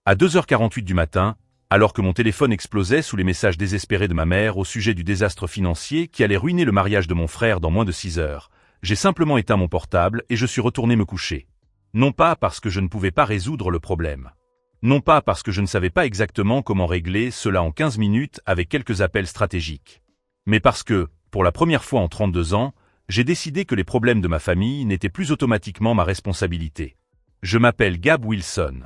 À 2h48 du matin, alors que mon téléphone explosait sous les messages désespérés de ma mère au sujet du désastre financier qui allait ruiner le mariage de mon frère dans moins de 6 heures, j'ai simplement éteint mon portable et je suis retourné me coucher. Non pas parce que je ne pouvais pas résoudre le problème. Non pas parce que je ne savais pas exactement comment régler cela en 15 minutes avec quelques appels stratégiques. Mais parce que, pour la première fois en 32 ans, j'ai décidé que les problèmes de ma famille n'étaient plus automatiquement ma responsabilité. Je m'appelle Gab Wilson.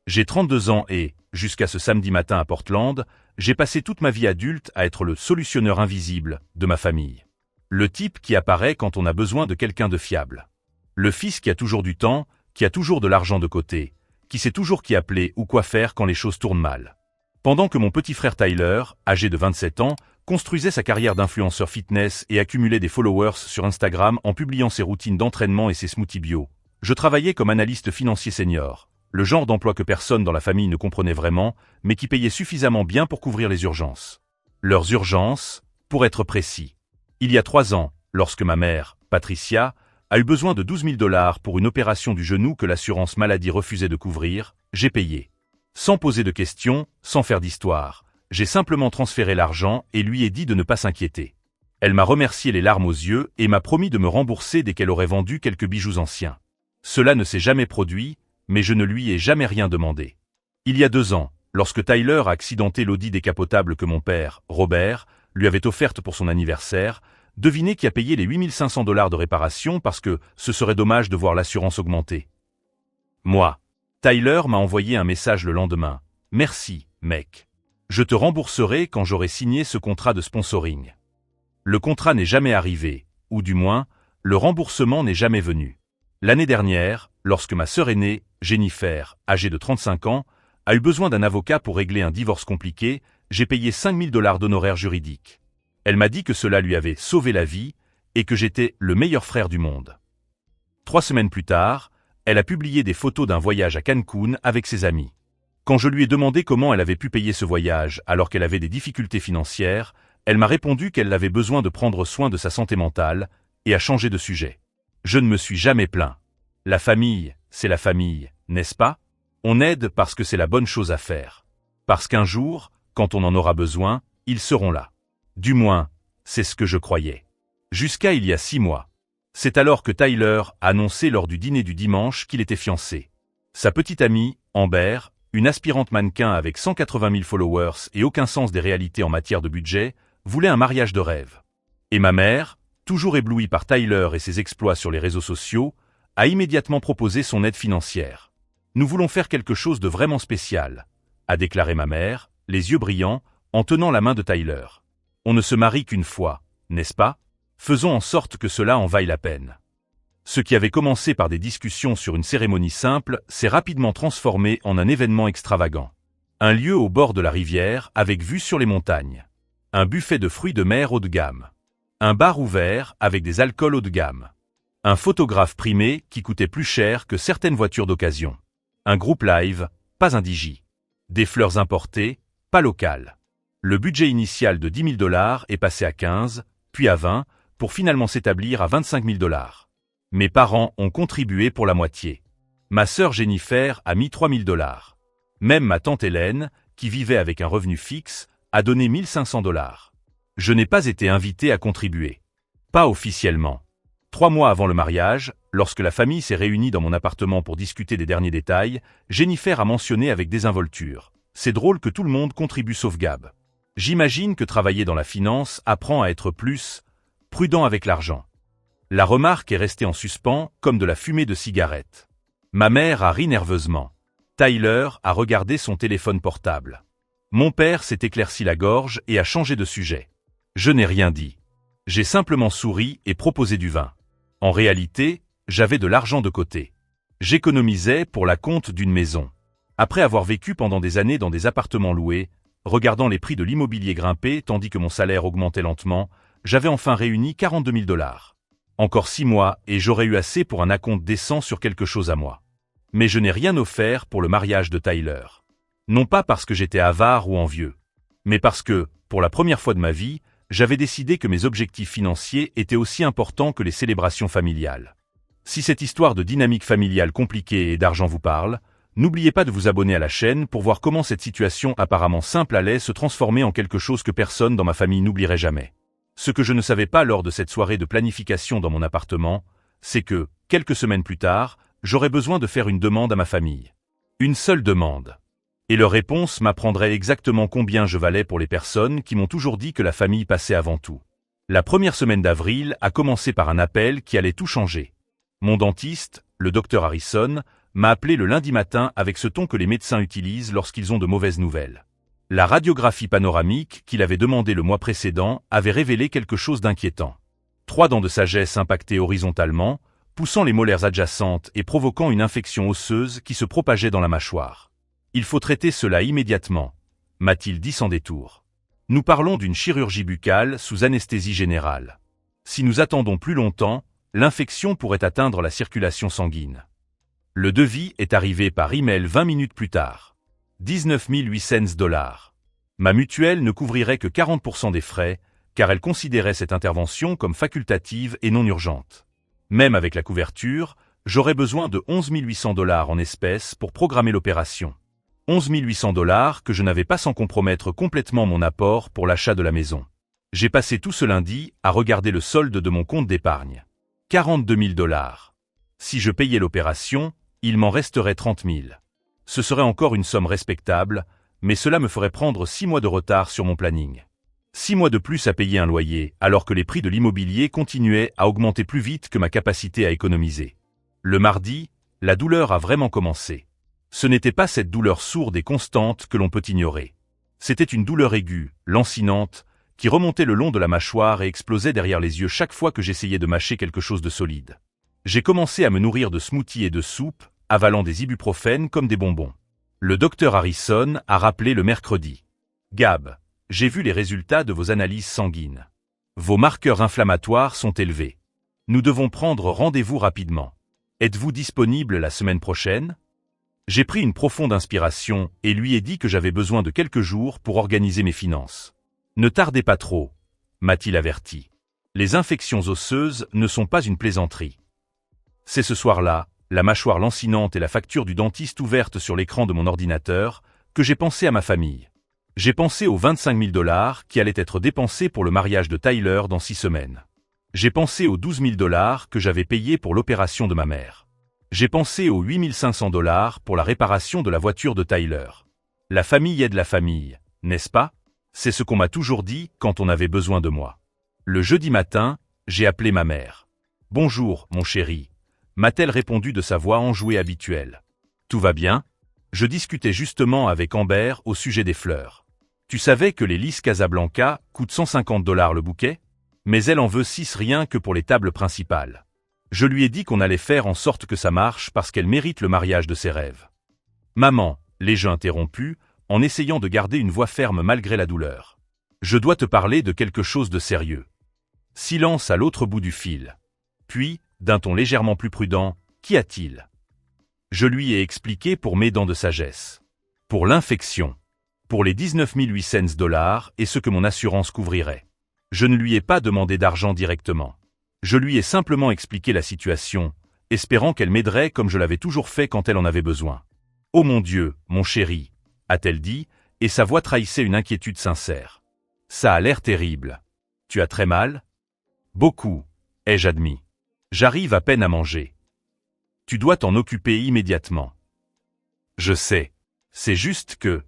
J'ai 32 ans et, jusqu'à ce samedi matin à Portland, j'ai passé toute ma vie adulte à être le solutionneur invisible de ma famille. Le type qui apparaît quand on a besoin de quelqu'un de fiable. Le fils qui a toujours du temps, qui a toujours de l'argent de côté, qui sait toujours qui appeler ou quoi faire quand les choses tournent mal. Pendant que mon petit frère Tyler, âgé de 27 ans, construisait sa carrière d'influenceur fitness et accumulait des followers sur Instagram en publiant ses routines d'entraînement et ses smoothies bio, je travaillais comme analyste financier senior, le genre d'emploi que personne dans la famille ne comprenait vraiment, mais qui payait suffisamment bien pour couvrir les urgences. Leurs urgences, pour être précis. Il y a 3 ans, lorsque ma mère, Patricia, a eu besoin de 12 000 $ pour une opération du genou que l'assurance maladie refusait de couvrir, j'ai payé. Sans poser de questions, sans faire d'histoire, j'ai simplement transféré l'argent et lui ai dit de ne pas s'inquiéter. Elle m'a remercié les larmes aux yeux et m'a promis de me rembourser dès qu'elle aurait vendu quelques bijoux anciens. Cela ne s'est jamais produit, mais je ne lui ai jamais rien demandé. Il y a 2 ans, lorsque Tyler a accidenté l'Audi décapotable que mon père, Robert, lui avait offerte pour son anniversaire, devinez qui a payé les 8 500 $ de réparation parce que ce serait dommage de voir l'assurance augmenter. Moi. Tyler m'a envoyé un message le lendemain. « Merci, mec. Je te rembourserai quand j'aurai signé ce contrat de sponsoring. » Le contrat n'est jamais arrivé, ou du moins, le remboursement n'est jamais venu. L'année dernière, lorsque ma sœur aînée, Jennifer, âgée de 35 ans, a eu besoin d'un avocat pour régler un divorce compliqué, j'ai payé 5 000 $ d'honoraires juridiques. Elle m'a dit que cela lui avait sauvé la vie et que j'étais le meilleur frère du monde. 3 semaines plus tard, elle a publié des photos d'un voyage à Cancun avec ses amis. Quand je lui ai demandé comment elle avait pu payer ce voyage alors qu'elle avait des difficultés financières, elle m'a répondu qu'elle avait besoin de prendre soin de sa santé mentale et a changé de sujet. Je ne me suis jamais plaint. La famille, c'est la famille, n'est-ce pas? On aide parce que c'est la bonne chose à faire. Parce qu'un jour, quand on en aura besoin, ils seront là. Du moins, c'est ce que je croyais. Jusqu'à il y a 6 mois. C'est alors que Tyler a annoncé lors du dîner du dimanche qu'il était fiancé. Sa petite amie, Amber, une aspirante mannequin avec 180 000 followers et aucun sens des réalités en matière de budget, voulait un mariage de rêve. Et ma mère, toujours éblouie par Tyler et ses exploits sur les réseaux sociaux, a immédiatement proposé son aide financière. « Nous voulons faire quelque chose de vraiment spécial », a déclaré ma mère, les yeux brillants, en tenant la main de Tyler. « On ne se marie qu'une fois, n'est-ce pas? Faisons en sorte que cela en vaille la peine. » Ce qui avait commencé par des discussions sur une cérémonie simple s'est rapidement transformé en un événement extravagant. Un lieu au bord de la rivière avec vue sur les montagnes. Un buffet de fruits de mer haut de gamme. Un bar ouvert avec des alcools haut de gamme. Un photographe primé qui coûtait plus cher que certaines voitures d'occasion. Un groupe live, pas un DJ. Des fleurs importées, pas locales. Le budget initial de 10 000 $ est passé à 15, puis à 20, pour finalement s'établir à 25 000 $. Mes parents ont contribué pour la moitié. Ma sœur Jennifer a mis 3 000 $. Même ma tante Hélène, qui vivait avec un revenu fixe, a donné 1 500 $. Je n'ai pas été invité à contribuer. Pas officiellement. 3 mois avant le mariage, lorsque la famille s'est réunie dans mon appartement pour discuter des derniers détails, Jennifer a mentionné avec désinvolture. C'est drôle que tout le monde contribue sauf Gab. J'imagine que travailler dans la finance apprend à être plus prudent avec l'argent. La remarque est restée en suspens comme de la fumée de cigarette. Ma mère a ri nerveusement. Tyler a regardé son téléphone portable. Mon père s'est éclairci la gorge et a changé de sujet. Je n'ai rien dit. J'ai simplement souri et proposé du vin. En réalité, j'avais de l'argent de côté. J'économisais pour la compte d'une maison. Après avoir vécu pendant des années dans des appartements loués, regardant les prix de l'immobilier grimper tandis que mon salaire augmentait lentement, j'avais enfin réuni 42 000 $. Encore 6 mois et j'aurais eu assez pour un acompte décent sur quelque chose à moi. Mais je n'ai rien offert pour le mariage de Tyler. Non pas parce que j'étais avare ou envieux, mais parce que, pour la première fois de ma vie, j'avais décidé que mes objectifs financiers étaient aussi importants que les célébrations familiales. Si cette histoire de dynamique familiale compliquée et d'argent vous parle, N'oubliez pas de vous abonner à la chaîne pour voir comment cette situation apparemment simple allait se transformer en quelque chose que personne dans ma famille n'oublierait jamais. Ce que je ne savais pas lors de cette soirée de planification dans mon appartement, c'est que, quelques semaines plus tard, j'aurais besoin de faire une demande à ma famille. Une seule demande. Et leur réponse m'apprendrait exactement combien je valais pour les personnes qui m'ont toujours dit que la famille passait avant tout. La première semaine d'avril a commencé par un appel qui allait tout changer. Mon dentiste, le docteur Harrison, m'a appelé le lundi matin avec ce ton que les médecins utilisent lorsqu'ils ont de mauvaises nouvelles. La radiographie panoramique qu'il avait demandée le mois précédent avait révélé quelque chose d'inquiétant. 3 dents de sagesse impactées horizontalement, poussant les molaires adjacentes et provoquant une infection osseuse qui se propageait dans la mâchoire. Il faut traiter cela immédiatement, m'a-t-il dit sans détour. Nous parlons d'une chirurgie buccale sous anesthésie générale. Si nous attendons plus longtemps, l'infection pourrait atteindre la circulation sanguine. Le devis est arrivé par email 20 minutes plus tard. 19 800 $. Ma mutuelle ne couvrirait que 40% des frais, car elle considérait cette intervention comme facultative et non urgente. Même avec la couverture, j'aurais besoin de 11 800 $ en espèces pour programmer l'opération. 11 800 $ que je n'avais pas sans compromettre complètement mon apport pour l'achat de la maison. J'ai passé tout ce lundi à regarder le solde de mon compte d'épargne. 42 000 $. Si je payais l'opération, il m'en resterait 30 000. Ce serait encore une somme respectable, mais cela me ferait prendre 6 mois de retard sur mon planning. 6 mois de plus à payer un loyer, alors que les prix de l'immobilier continuaient à augmenter plus vite que ma capacité à économiser. Le mardi, la douleur a vraiment commencé. Ce n'était pas cette douleur sourde et constante que l'on peut ignorer. C'était une douleur aiguë, lancinante, qui remontait le long de la mâchoire et explosait derrière les yeux chaque fois que j'essayais de mâcher quelque chose de solide. J'ai commencé à me nourrir de smoothies et de soupes, avalant des ibuprofènes comme des bonbons. Le docteur Harrison a rappelé le mercredi. « Gab, j'ai vu les résultats de vos analyses sanguines. Vos marqueurs inflammatoires sont élevés. Nous devons prendre rendez-vous rapidement. Êtes-vous disponible la semaine prochaine ?» J'ai pris une profonde inspiration et lui ai dit que j'avais besoin de quelques jours pour organiser mes finances. « Ne tardez pas trop », m'a-t-il averti. Les infections osseuses ne sont pas une plaisanterie. C'est ce soir-là, la mâchoire lancinante et la facture du dentiste ouverte sur l'écran de mon ordinateur, que j'ai pensé à ma famille. J'ai pensé aux 25 000 $ qui allaient être dépensés pour le mariage de Tyler dans 6 semaines. J'ai pensé aux 12 000 $ que j'avais payés pour l'opération de ma mère. J'ai pensé aux 8 500 $ pour la réparation de la voiture de Tyler. La famille aide la famille, n'est-ce pas? C'est ce qu'on m'a toujours dit quand on avait besoin de moi. Le jeudi matin, j'ai appelé ma mère. « Bonjour, mon chéri », m'a-t-elle répondu de sa voix enjouée habituelle. « Tout va bien ?» Je discutais justement avec Amber au sujet des fleurs. « Tu savais que les lys Casablanca coûtent 150 $ le bouquet? Mais elle en veut 6 rien que pour les tables principales. Je lui ai dit qu'on allait faire en sorte que ça marche parce qu'elle mérite le mariage de ses rêves. »« Maman, » l'ai-je interrompu, en essayant de garder une voix ferme malgré la douleur. « Je dois te parler de quelque chose de sérieux. » Silence à l'autre bout du fil. Puis, d'un ton légèrement plus prudent, « Qu'y a-t-il » Je lui ai expliqué pour mes dents de sagesse. Pour l'infection. Pour les 19 800 $ et ce que mon assurance couvrirait. Je ne lui ai pas demandé d'argent directement. Je lui ai simplement expliqué la situation, espérant qu'elle m'aiderait comme je l'avais toujours fait quand elle en avait besoin. « Oh mon Dieu, mon chéri », a-t-elle dit, et sa voix trahissait une inquiétude sincère. « Ça a l'air terrible. Tu as très mal ?»« Beaucoup, ai-je admis. J'arrive à peine à manger. » « Tu dois t'en occuper immédiatement. »« Je sais. C'est juste que... »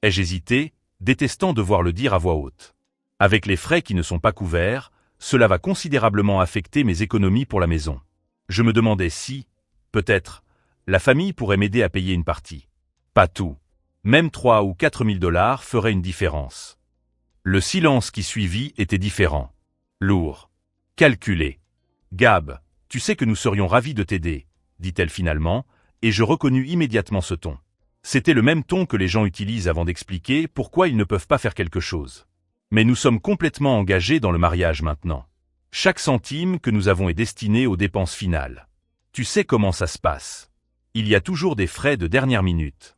ai-je hésité, détestant devoir le dire à voix haute. Avec les frais qui ne sont pas couverts, cela va considérablement affecter mes économies pour la maison. Je me demandais si, peut-être, la famille pourrait m'aider à payer une partie. Pas tout. Même 3 ou 4 000 $ ferait une différence. Le silence qui suivit était différent. Lourd. Calculé. « Gab, tu sais que nous serions ravis de t'aider, » dit-elle finalement, et je reconnus immédiatement ce ton. C'était le même ton que les gens utilisent avant d'expliquer pourquoi ils ne peuvent pas faire quelque chose. Mais nous sommes complètement engagés dans le mariage maintenant. Chaque centime que nous avons est destiné aux dépenses finales. Tu sais comment ça se passe. Il y a toujours des frais de dernière minute.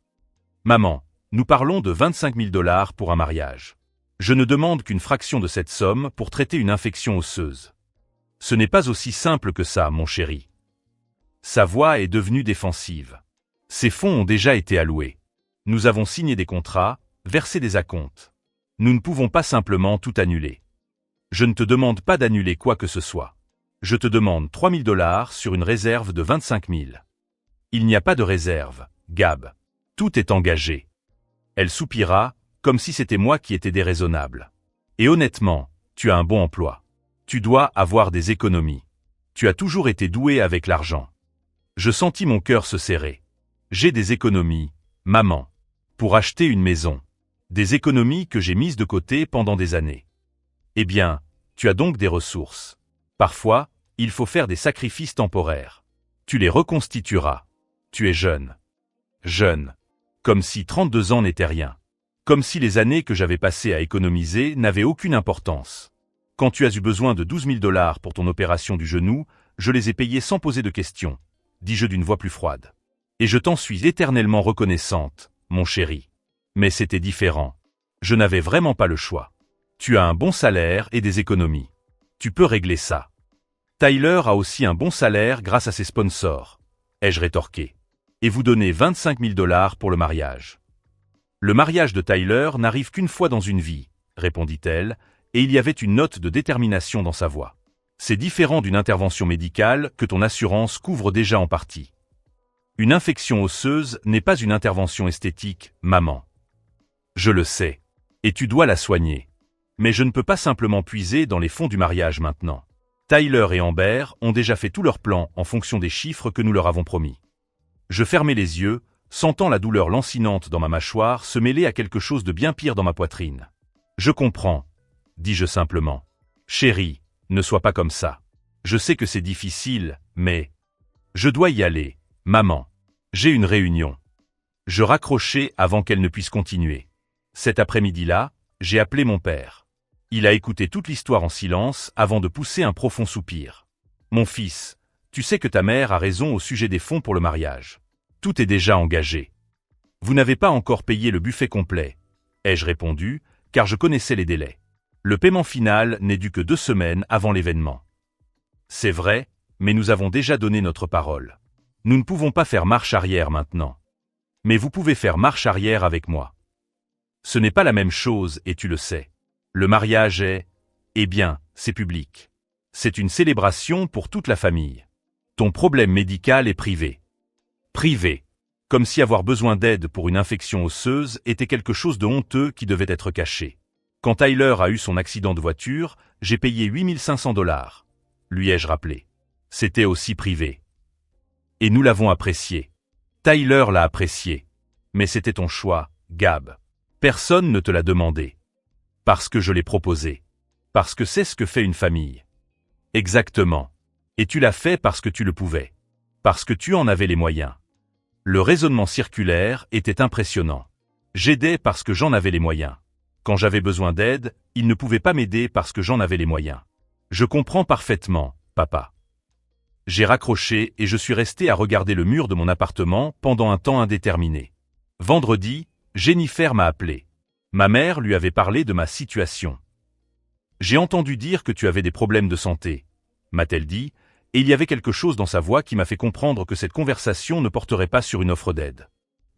Maman, nous parlons de 25 000 $ pour un mariage. Je ne demande qu'une fraction de cette somme pour traiter une infection osseuse. Ce n'est pas aussi simple que ça, mon chéri. Sa voix est devenue défensive. Ces fonds ont déjà été alloués. Nous avons signé des contrats, versé des acomptes. Nous ne pouvons pas simplement tout annuler. Je ne te demande pas d'annuler quoi que ce soit. Je te demande 3 000 $ sur une réserve de 25 000. Il n'y a pas de réserve, Gab. Tout est engagé. Elle soupira, comme si c'était moi qui étais déraisonnable. Et honnêtement, tu as un bon emploi. Tu dois avoir des économies. Tu as toujours été doué avec l'argent. Je sentis mon cœur se serrer. J'ai des économies, maman, pour acheter une maison. Des économies que j'ai mises de côté pendant des années. Eh bien, tu as donc des ressources. Parfois, il faut faire des sacrifices temporaires. Tu les reconstitueras. Tu es jeune. Jeune. Comme si 32 ans n'étaient rien. Comme si les années que j'avais passées à économiser n'avaient aucune importance. Quand tu as eu besoin de 12 000 $ pour ton opération du genou, je les ai payés sans poser de questions, dis-je d'une voix plus froide. Et je t'en suis éternellement reconnaissante, mon chéri. Mais c'était différent. Je n'avais vraiment pas le choix. Tu as un bon salaire et des économies. Tu peux régler ça. Tyler a aussi un bon salaire grâce à ses sponsors, ai-je rétorqué. Et vous donnez 25 000 $ pour le mariage. Le mariage de Tyler n'arrive qu'une fois dans une vie, répondit-elle, et il y avait une note de détermination dans sa voix. C'est différent d'une intervention médicale que ton assurance couvre déjà en partie. Une infection osseuse n'est pas une intervention esthétique, maman. Je le sais. Et tu dois la soigner. Mais je ne peux pas simplement puiser dans les fonds du mariage maintenant. Tyler et Amber ont déjà fait tous leurs plans en fonction des chiffres que nous leur avons promis. Je fermai les yeux, sentant la douleur lancinante dans ma mâchoire se mêler à quelque chose de bien pire dans ma poitrine. Je comprends, dis-je simplement. Chérie, ne sois pas comme ça. Je sais que c'est difficile, mais... Je dois y aller, maman. J'ai une réunion. Je raccrochai avant qu'elle ne puisse continuer. Cet après-midi-là, j'ai appelé mon père. Il a écouté toute l'histoire en silence avant de pousser un profond soupir. Mon fils, tu sais que ta mère a raison au sujet des fonds pour le mariage. Tout est déjà engagé. Vous n'avez pas encore payé le buffet complet, ai-je répondu, car je connaissais les délais. Le paiement final n'est dû que 2 semaines avant l'événement. C'est vrai, mais nous avons déjà donné notre parole. Nous ne pouvons pas faire marche arrière maintenant. Mais vous pouvez faire marche arrière avec moi. Ce n'est pas la même chose et tu le sais. Le mariage est... Eh bien, c'est public. C'est une célébration pour toute la famille. Ton problème médical est privé. Privé. Comme si avoir besoin d'aide pour une infection osseuse était quelque chose de honteux qui devait être caché. Quand Tyler a eu son accident de voiture, j'ai payé 8 500 $. Lui ai-je rappelé. C'était aussi privé. Et nous l'avons apprécié. Tyler l'a apprécié. Mais c'était ton choix, Gab. Personne ne te l'a demandé. Parce que je l'ai proposé. Parce que c'est ce que fait une famille. Exactement. Et tu l'as fait parce que tu le pouvais. Parce que tu en avais les moyens. Le raisonnement circulaire était impressionnant. J'aidais parce que j'en avais les moyens. Quand j'avais besoin d'aide, il ne pouvait pas m'aider parce que j'en avais les moyens. Je comprends parfaitement, papa. J'ai raccroché et je suis resté à regarder le mur de mon appartement pendant un temps indéterminé. Vendredi, Jennifer m'a appelé. Ma mère lui avait parlé de ma situation. J'ai entendu dire que tu avais des problèmes de santé, m'a-t-elle dit, et il y avait quelque chose dans sa voix qui m'a fait comprendre que cette conversation ne porterait pas sur une offre d'aide.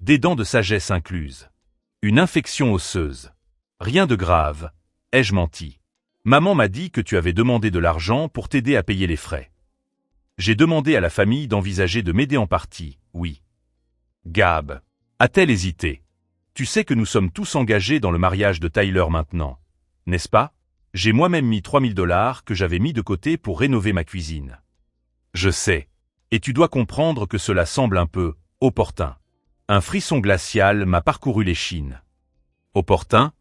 Des dents de sagesse incluses. Une infection osseuse. Rien de grave, ai-je menti. Maman m'a dit que tu avais demandé de l'argent pour t'aider à payer les frais. J'ai demandé à la famille d'envisager de m'aider en partie, oui. Gab, a-t-elle hésité? Tu sais que nous sommes tous engagés dans le mariage de Tyler maintenant, n'est-ce pas? J'ai moi-même mis 3 000 $ que j'avais mis de côté pour rénover ma cuisine. Je sais. Et tu dois comprendre que cela semble un peu opportun. Un frisson glacial m'a parcouru l'échine. Opportun?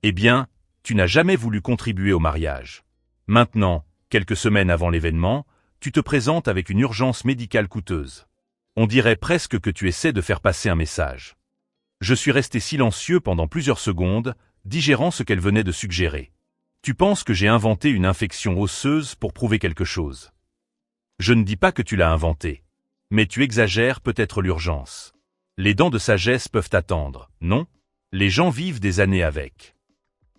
Eh bien, tu n'as jamais voulu contribuer au mariage. Maintenant, quelques semaines avant l'événement, tu te présentes avec une urgence médicale coûteuse. On dirait presque que tu essaies de faire passer un message. Je suis resté silencieux pendant plusieurs secondes, digérant ce qu'elle venait de suggérer. Tu penses que j'ai inventé une infection osseuse pour prouver quelque chose. Je ne dis pas que tu l'as inventé. Mais tu exagères peut-être l'urgence. Les dents de sagesse peuvent attendre, non? Les gens vivent des années avec.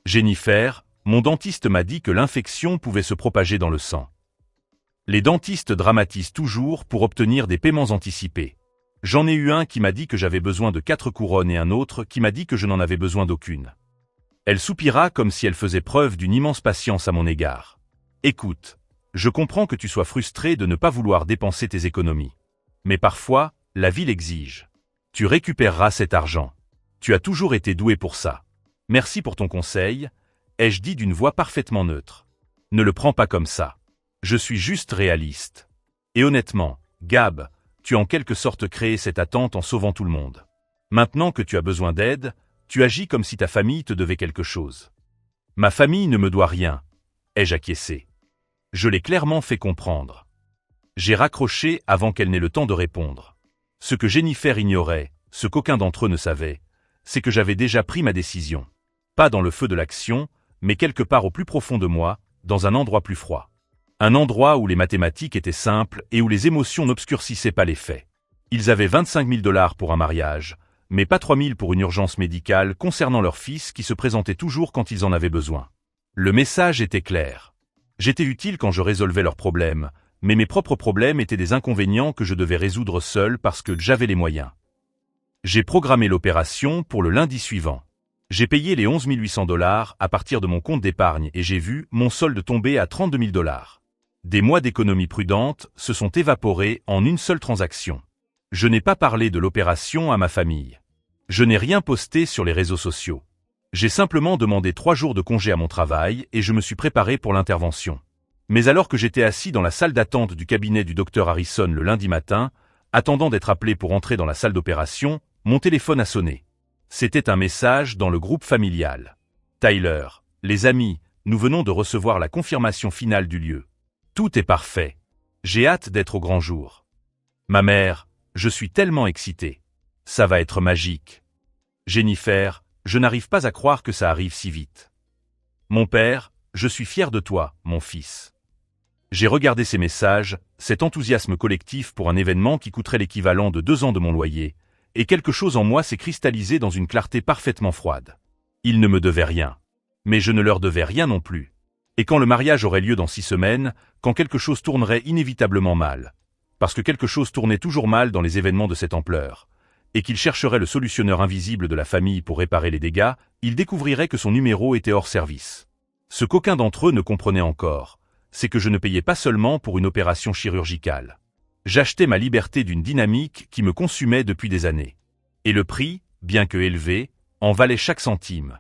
Jennifer, mon dentiste m'a dit que l'infection pouvait se propager dans le sang. Les dentistes dramatisent toujours pour obtenir des paiements anticipés. J'en ai eu un qui m'a dit que j'avais besoin de 4 couronnes et un autre qui m'a dit que je n'en avais besoin d'aucune. Elle soupira comme si elle faisait preuve d'une immense patience à mon égard. Écoute, je comprends que tu sois frustré de ne pas vouloir dépenser tes économies. Mais parfois, la vie l'exige. Tu récupéreras cet argent. Tu as toujours été doué pour ça. Merci pour ton conseil, ai-je dit d'une voix parfaitement neutre. Ne le prends pas comme ça. Je suis juste réaliste. Et honnêtement, Gab, tu as en quelque sorte créé cette attente en sauvant tout le monde. Maintenant que tu as besoin d'aide, tu agis comme si ta famille te devait quelque chose. Ma famille ne me doit rien, ai-je acquiescé. Je l'ai clairement fait comprendre. J'ai raccroché avant qu'elle n'ait le temps de répondre. Ce que Jennifer ignorait, ce qu'aucun d'entre eux ne savait, c'est que j'avais déjà pris ma décision. Pas dans le feu de l'action, mais quelque part au plus profond de moi, dans un endroit plus froid. Un endroit où les mathématiques étaient simples et où les émotions n'obscurcissaient pas les faits. Ils avaient 25 000 $ pour un mariage, mais pas 3 000 pour une urgence médicale concernant leur fils qui se présentait toujours quand ils en avaient besoin. Le message était clair. J'étais utile quand je résolvais leurs problèmes, mais mes propres problèmes étaient des inconvénients que je devais résoudre seul parce que j'avais les moyens. J'ai programmé l'opération pour le lundi suivant. J'ai payé les 11 800 $ à partir de mon compte d'épargne et j'ai vu mon solde tomber à 32 000 $. Des mois d'économie prudente se sont évaporés en une seule transaction. Je n'ai pas parlé de l'opération à ma famille. Je n'ai rien posté sur les réseaux sociaux. J'ai simplement demandé 3 jours de congé à mon travail et je me suis préparé pour l'intervention. Mais alors que j'étais assis dans la salle d'attente du cabinet du docteur Harrison le lundi matin, attendant d'être appelé pour entrer dans la salle d'opération, mon téléphone a sonné. C'était un message dans le groupe familial. Tyler, les amis, nous venons de recevoir la confirmation finale du lieu. Tout est parfait. J'ai hâte d'être au grand jour. Ma mère, je suis tellement excité. Ça va être magique. Jennifer, je n'arrive pas à croire que ça arrive si vite. Mon père, je suis fier de toi, mon fils. J'ai regardé ces messages, cet enthousiasme collectif pour un événement qui coûterait l'équivalent de 2 ans de mon loyer, et quelque chose en moi s'est cristallisé dans une clarté parfaitement froide. Ils ne me devaient rien. Mais je ne leur devais rien non plus. Et quand le mariage aurait lieu dans 6 semaines, quand quelque chose tournerait inévitablement mal, parce que quelque chose tournait toujours mal dans les événements de cette ampleur, et qu'il chercherait le solutionneur invisible de la famille pour réparer les dégâts, il découvrirait que son numéro était hors service. Ce qu'aucun d'entre eux ne comprenait encore, c'est que je ne payais pas seulement pour une opération chirurgicale. J'achetais ma liberté d'une dynamique qui me consumait depuis des années. Et le prix, bien que élevé, en valait chaque centime.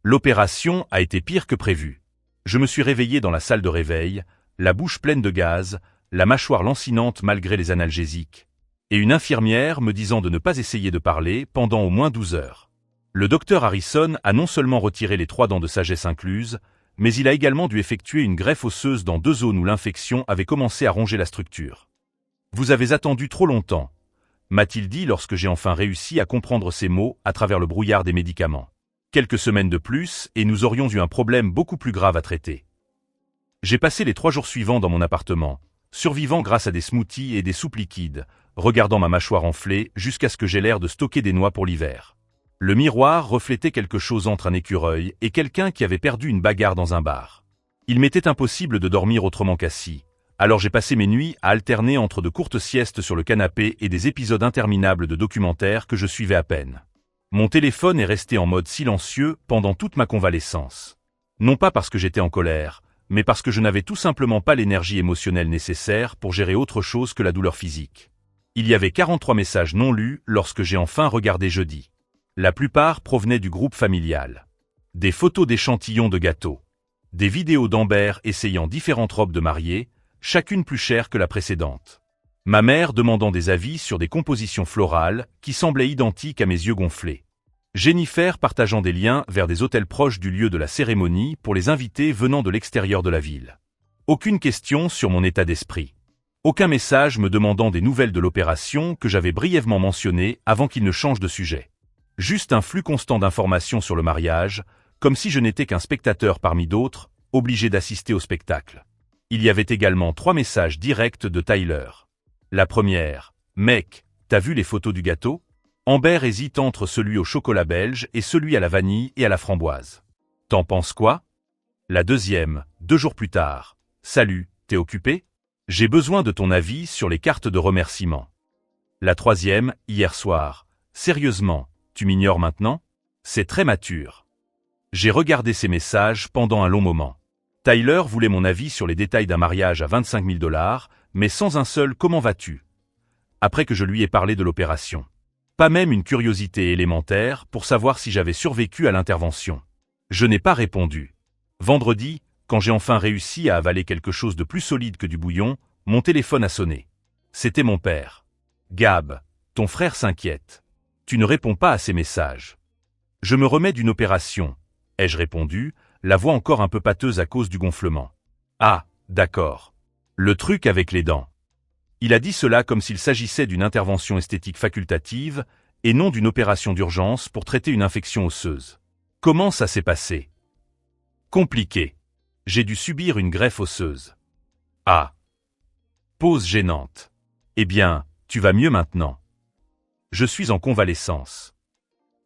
L'opération a été pire que prévu. Je me suis réveillé dans la salle de réveil, la bouche pleine de gaz, la mâchoire lancinante malgré les analgésiques, et une infirmière me disant de ne pas essayer de parler pendant au moins 12 heures. Le docteur Harrison a non seulement retiré les 3 dents de sagesse incluses, mais il a également dû effectuer une greffe osseuse dans 2 zones où l'infection avait commencé à ronger la structure. « Vous avez attendu trop longtemps », m'a-t-il dit lorsque j'ai enfin réussi à comprendre ces mots à travers le brouillard des médicaments. Quelques semaines de plus et nous aurions eu un problème beaucoup plus grave à traiter. J'ai passé les 3 jours suivants dans mon appartement, survivant grâce à des smoothies et des soupes liquides, regardant ma mâchoire enflée jusqu'à ce que j'aie l'air de stocker des noix pour l'hiver. Le miroir reflétait quelque chose entre un écureuil et quelqu'un qui avait perdu une bagarre dans un bar. Il m'était impossible de dormir autrement qu'assis, alors j'ai passé mes nuits à alterner entre de courtes siestes sur le canapé et des épisodes interminables de documentaires que je suivais à peine. Mon téléphone est resté en mode silencieux pendant toute ma convalescence. Non pas parce que j'étais en colère, mais parce que je n'avais tout simplement pas l'énergie émotionnelle nécessaire pour gérer autre chose que la douleur physique. Il y avait 43 messages non lus lorsque j'ai enfin regardé jeudi. La plupart provenaient du groupe familial. Des photos d'échantillons de gâteaux. Des vidéos d'Amber essayant différentes robes de mariée, chacune plus chère que la précédente. Ma mère demandant des avis sur des compositions florales qui semblaient identiques à mes yeux gonflés. Jennifer partageant des liens vers des hôtels proches du lieu de la cérémonie pour les invités venant de l'extérieur de la ville. Aucune question sur mon état d'esprit. Aucun message me demandant des nouvelles de l'opération que j'avais brièvement mentionnée avant qu'il ne change de sujet. Juste un flux constant d'informations sur le mariage, comme si je n'étais qu'un spectateur parmi d'autres, obligé d'assister au spectacle. Il y avait également 3 messages directs de Tyler. La première, « Mec, t'as vu les photos du gâteau ? Amber hésite entre celui au chocolat belge et celui à la vanille et à la framboise. T'en penses quoi ? La deuxième, 2 jours plus tard, « Salut, t'es occupé ? J'ai besoin de ton avis sur les cartes de remerciement. » La troisième, hier soir. Sérieusement, tu m'ignores maintenant? C'est très mature. J'ai regardé ces messages pendant un long moment. Tyler voulait mon avis sur les détails d'un mariage à 25 000 $, mais sans un seul « comment vas-tu » après que je lui ai parlé de l'opération. Pas même une curiosité élémentaire pour savoir si j'avais survécu à l'intervention. Je n'ai pas répondu. Vendredi, quand j'ai enfin réussi à avaler quelque chose de plus solide que du bouillon, mon téléphone a sonné. C'était mon père. « Gab, ton frère s'inquiète. Tu ne réponds pas à ses messages. » « Je me remets d'une opération, ai-je répondu, la voix encore un peu pâteuse à cause du gonflement. « Ah, d'accord. Le truc avec les dents. » Il a dit cela comme s'il s'agissait d'une intervention esthétique facultative et non d'une opération d'urgence pour traiter une infection osseuse. Comment ça s'est passé? Compliqué. J'ai dû subir une greffe osseuse. Ah. Pause gênante. Eh bien, tu vas mieux maintenant. Je suis en convalescence.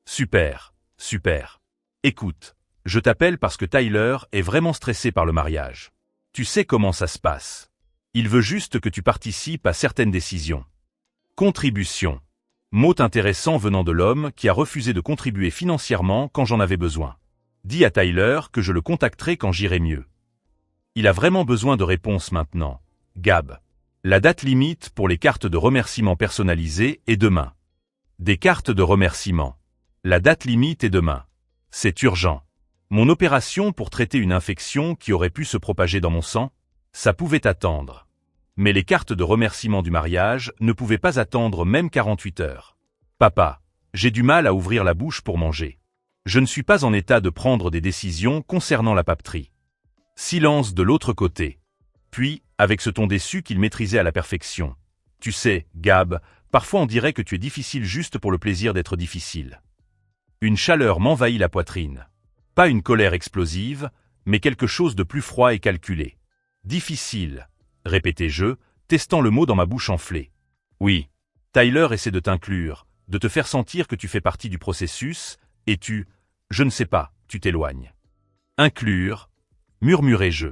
Super, super. Écoute, je t'appelle parce que Tyler est vraiment stressé par le mariage. Tu sais comment ça se passe. Il veut juste que tu participes à certaines décisions. Contribution. Mot intéressant venant de l'homme qui a refusé de contribuer financièrement quand j'en avais besoin. Dis à Tyler que je le contacterai quand j'irai mieux. Il a vraiment besoin de réponses maintenant. Gab. La date limite pour les cartes de remerciement personnalisées est demain. Des cartes de remerciement. La date limite est demain. C'est urgent. Mon opération pour traiter une infection qui aurait pu se propager dans mon sang, ça pouvait attendre. Mais les cartes de remerciement du mariage ne pouvaient pas attendre même 48 heures. Papa, j'ai du mal à ouvrir la bouche pour manger. Je ne suis pas en état de prendre des décisions concernant la papeterie. Silence de l'autre côté. Puis, avec ce ton déçu qu'il maîtrisait à la perfection. Tu sais, Gab, parfois on dirait que tu es difficile juste pour le plaisir d'être difficile. Une chaleur m'envahit la poitrine. Pas une colère explosive, mais quelque chose de plus froid et calculé. Difficile, répétai-je, testant le mot dans ma bouche enflée. Oui, Tyler essaie de t'inclure, de te faire sentir que tu fais partie du processus, et je ne sais pas, tu t'éloignes. Inclure, murmurai-je.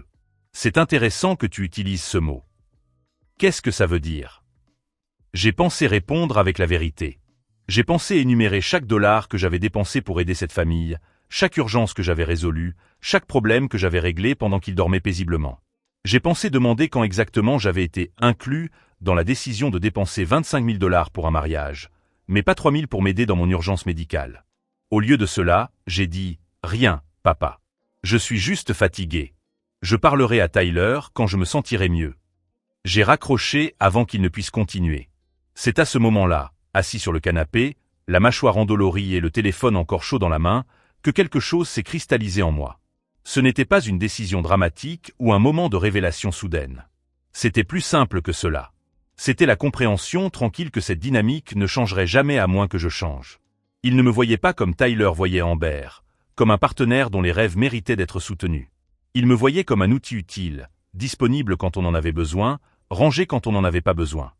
C'est intéressant que tu utilises ce mot. Qu'est-ce que ça veut dire? J'ai pensé répondre avec la vérité. J'ai pensé énumérer chaque dollar que j'avais dépensé pour aider cette famille, chaque urgence que j'avais résolue, chaque problème que j'avais réglé pendant qu'ils dormaient paisiblement. J'ai pensé demander quand exactement j'avais été inclus dans la décision de dépenser 25 000 $ pour un mariage, mais pas 3 000 pour m'aider dans mon urgence médicale. Au lieu de cela, j'ai dit « Rien, papa. Je suis juste fatigué. Je parlerai à Tyler quand je me sentirai mieux. » J'ai raccroché avant qu'il ne puisse continuer. C'est à ce moment-là, assis sur le canapé, la mâchoire endolorie et le téléphone encore chaud dans la main, que quelque chose s'est cristallisé en moi. Ce n'était pas une décision dramatique ou un moment de révélation soudaine. C'était plus simple que cela. C'était la compréhension tranquille que cette dynamique ne changerait jamais à moins que je change. Il ne me voyait pas comme Tyler voyait Amber, comme un partenaire dont les rêves méritaient d'être soutenus. Il me voyait comme un outil utile, disponible quand on en avait besoin, rangé quand on n'en avait pas besoin.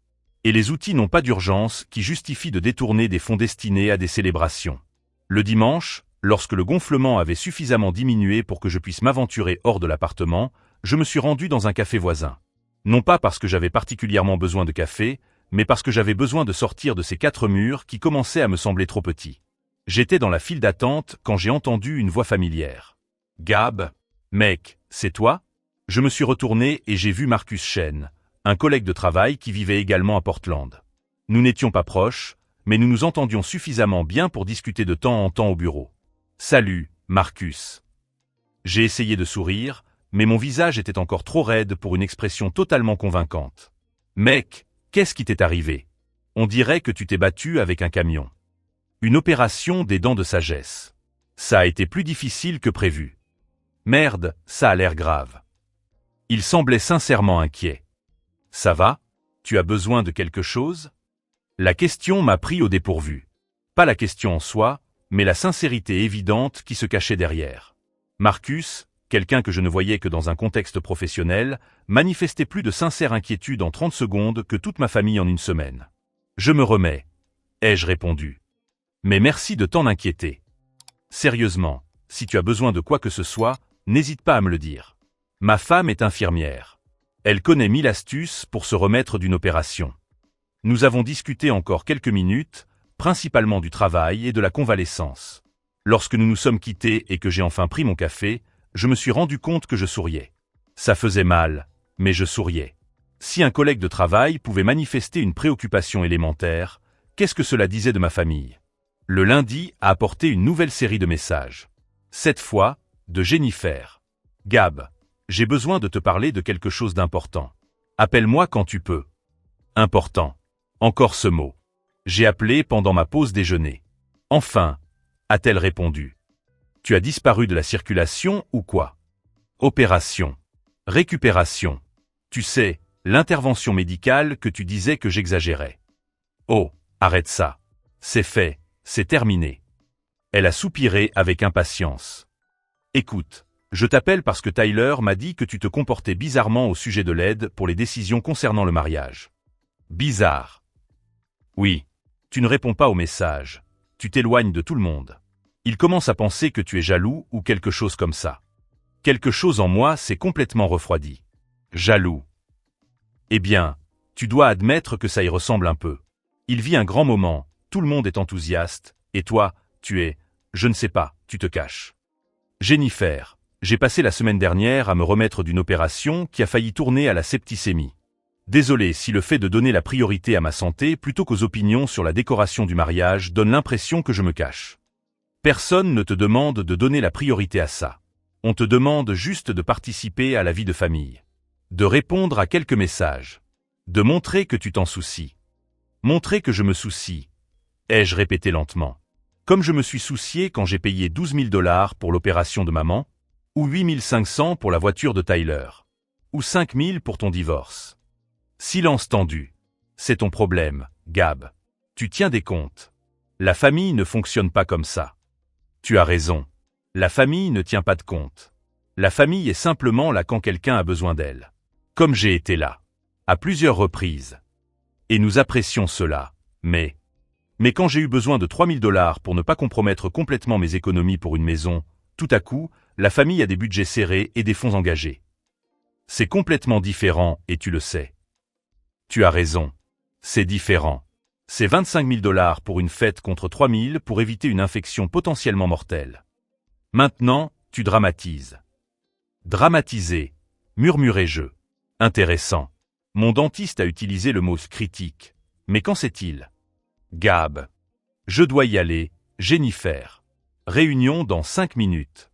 Et les outils n'ont pas d'urgence qui justifient de détourner des fonds destinés à des célébrations. Le dimanche, lorsque le gonflement avait suffisamment diminué pour que je puisse m'aventurer hors de l'appartement, je me suis rendu dans un café voisin. Non pas parce que j'avais particulièrement besoin de café, mais parce que j'avais besoin de sortir de ces 4 murs qui commençaient à me sembler trop petits. J'étais dans la file d'attente quand j'ai entendu une voix familière. « Gab, mec, c'est toi ?» Je me suis retourné et j'ai vu Marcus Chen, un collègue de travail qui vivait également à Portland. Nous n'étions pas proches, mais nous nous entendions suffisamment bien pour discuter de temps en temps au bureau. « Salut, Marcus. » J'ai essayé de sourire, mais mon visage était encore trop raide pour une expression totalement convaincante. « Mec, qu'est-ce qui t'est arrivé? On dirait que tu t'es battu avec un camion. » Une opération des dents de sagesse. Ça a été plus difficile que prévu. Merde, ça a l'air grave. Il semblait sincèrement inquiet. Ça va? Tu as besoin de quelque chose? La question m'a pris au dépourvu. Pas la question en soi, mais la sincérité évidente qui se cachait derrière. Marcus, quelqu'un que je ne voyais que dans un contexte professionnel, manifestait plus de sincère inquiétude en 30 secondes que toute ma famille en une semaine. Je me remets, ai-je répondu. Mais merci de t'en inquiéter. Sérieusement, si tu as besoin de quoi que ce soit, n'hésite pas à me le dire. Ma femme est infirmière. Elle connaît 1000 astuces pour se remettre d'une opération. Nous avons discuté encore quelques minutes, principalement du travail et de la convalescence. Lorsque nous nous sommes quittés et que j'ai enfin pris mon café, je me suis rendu compte que je souriais. Ça faisait mal, mais je souriais. Si un collègue de travail pouvait manifester une préoccupation élémentaire, qu'est-ce que cela disait de ma famille? Le lundi a apporté une nouvelle série de messages. Cette fois, de Jennifer. Gab, j'ai besoin de te parler de quelque chose d'important. Appelle-moi quand tu peux. Important. Encore ce mot. J'ai appelé pendant ma pause déjeuner. Enfin, a-t-elle répondu. Tu as disparu de la circulation ou quoi? Opération. Récupération. Tu sais, l'intervention médicale que tu disais que j'exagérais. Oh, arrête ça. C'est fait, c'est terminé. Elle a soupiré avec impatience. Écoute, je t'appelle parce que Tyler m'a dit que tu te comportais bizarrement au sujet de l'aide pour les décisions concernant le mariage. Bizarre. Oui. Tu ne réponds pas aux messages. Tu t'éloignes de tout le monde. Il commence à penser que tu es jaloux ou quelque chose comme ça. Quelque chose en moi s'est complètement refroidi. Jaloux. Eh bien, tu dois admettre que ça y ressemble un peu. Il vit un grand moment, tout le monde est enthousiaste, et toi, tu es, je ne sais pas, tu te caches. Jennifer, j'ai passé la semaine dernière à me remettre d'une opération qui a failli tourner à la septicémie. Désolé si le fait de donner la priorité à ma santé plutôt qu'aux opinions sur la décoration du mariage donne l'impression que je me cache. Personne ne te demande de donner la priorité à ça. On te demande juste de participer à la vie de famille. De répondre à quelques messages. De montrer que tu t'en soucies. Montrer que je me soucie. Ai-je répété lentement. Comme je me suis soucié quand j'ai payé 12 000 $ pour l'opération de maman, ou 8 500 pour la voiture de Tyler, ou 5 000 pour ton divorce. Silence tendu. C'est ton problème, Gab. Tu tiens des comptes. La famille ne fonctionne pas comme ça. Tu as raison. La famille ne tient pas de compte. La famille est simplement là quand quelqu'un a besoin d'elle. Comme j'ai été là. À plusieurs reprises. Et nous apprécions cela, mais quand j'ai eu besoin de 3 000 $ pour ne pas compromettre complètement mes économies pour une maison, tout à coup, la famille a des budgets serrés et des fonds engagés. C'est complètement différent et tu le sais. Tu as raison. C'est différent. C'est 25 000 $ pour une fête contre 3 000 pour éviter une infection potentiellement mortelle. Maintenant, tu dramatises. Dramatiser, murmurai-je. Intéressant. Mon dentiste a utilisé le mot critique. Mais qu'en sait-il? Gab. Je dois y aller, Jennifer. Réunion dans 5 minutes.